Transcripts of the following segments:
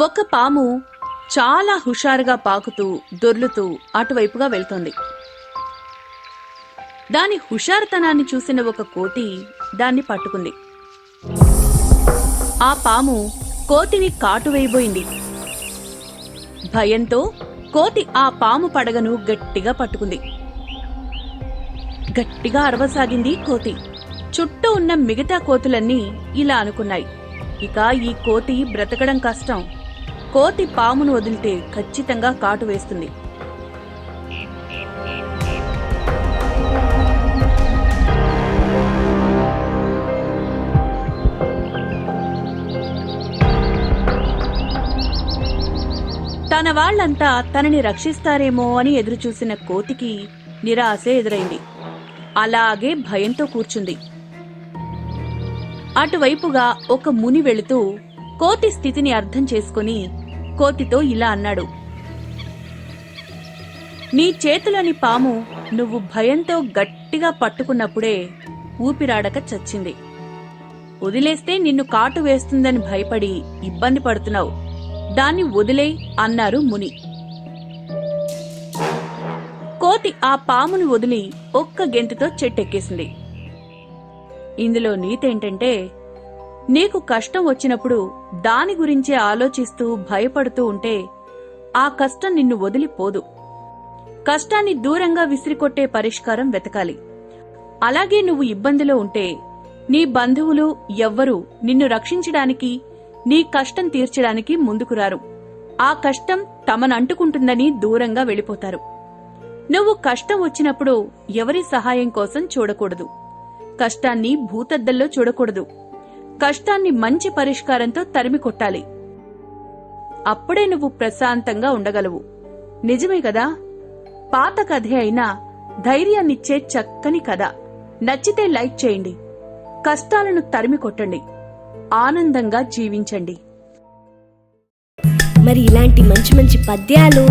ఒక పాము చాలా హుషారుగా పాకుతూ దొర్లుతూ అటువైపుగా వెళ్తోంది. దాని హుషారుతనాన్ని చూసిన ఒక కోతి దాన్ని పట్టుకుంది. ఆ పాము కోతిని కాటు వేయబోయింది. భయంతో కోతి ఆ పాము పడగను గట్టిగా పట్టుకుంది. గట్టిగా అరవసాగింది కోతి. చుట్టూ ఉన్న మిగతా కోతులన్నీ ఇలా అనుకున్నాయి, ఇక ఈ కోతి బ్రతకడం కష్టం. కోతి పామును వదిలితే ఖచ్చితంగా కాటు వేస్తుంది. తన వాళ్లంతా తనని రక్షిస్తారేమో అని ఎదురుచూసిన కోతికి నిరాశ ఎదురైంది. అలాగే భయంతో కూర్చుంది. అటువైపుగా ఒక ముని వెళుతూ కోతి స్థితిని అర్థం చేసుకుని కోతితో ఇలా అన్నాడు, నీ చేతులని పాము నువ్వు భయంతో గట్టిగా పట్టుకున్నప్పుడే ఊపిరాడక చచ్చింది. వదిలేస్తే నిన్ను కాటు వేస్తుందని భయపడి ఇబ్బంది పడుతున్నావు. దాన్ని వదిలేయ్ అన్నారు ముని. కోతి ఆ పామును వదిలి ఒక్క గెంతుతో చెట్టెక్కేసింది. ఇందులో నీతేంటంటే, నీకు కష్టం వచ్చినప్పుడు దాని గురించే ఆలోచిస్తూ భయపడుతూ ఉంటే ఆ కష్టం నిన్ను వదిలిపోదు. కష్టాన్ని దూరంగా విసిరికొట్టే పరిష్కారం వెతకాలి. అలాగే నువ్వు ఇబ్బందిలో ఉంటే నీ బంధువులు ఎవ్వరూ నిన్ను రక్షించడానికి, నీ కష్టం తీర్చడానికి ముందుకురారు. ఆ కష్టం తమనంటుకుంటుందని దూరంగా వెళ్ళిపోతారు. నువ్వు కష్టం వచ్చినప్పుడు ఎవరి సహాయం కోసం చూడకూడదు. కష్టాన్ని భూతద్దల్లో చూడకూడదు. కష్టాన్ని మంచి పరిష్కారంతో తరిమి కొట్టాలి. అప్పుడే నువ్వు ప్రశాంతంగా ఉండగలవు. నిజమే కదా? పాత కథే అయినా ధైర్యాన్నిచ్చే చక్కని కథ. నచ్చితే లైక్ చేయండి. కష్టాలను తరిమి కొట్టండి. ఆనందంగా జీవించండి. మరి ఇలాంటి మంచి మంచి పద్యాలు,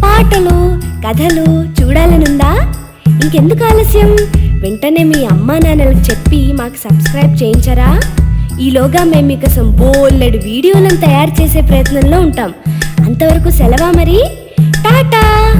పాటలు, కథలు చూడాలనుందా? ఇంకెందుకు ఆలస్యం? వెంటనే మీ అమ్మా నాన్నలకు చెప్పి మాకు సబ్స్క్రైబ్ చేయించరా? ఈలోగా మేము మీకోసం బోలెడు వీడియోలను తయారు చేసే ప్రయత్నంలో ఉంటాం. అంతవరకు సెలవా మరి. టాటా.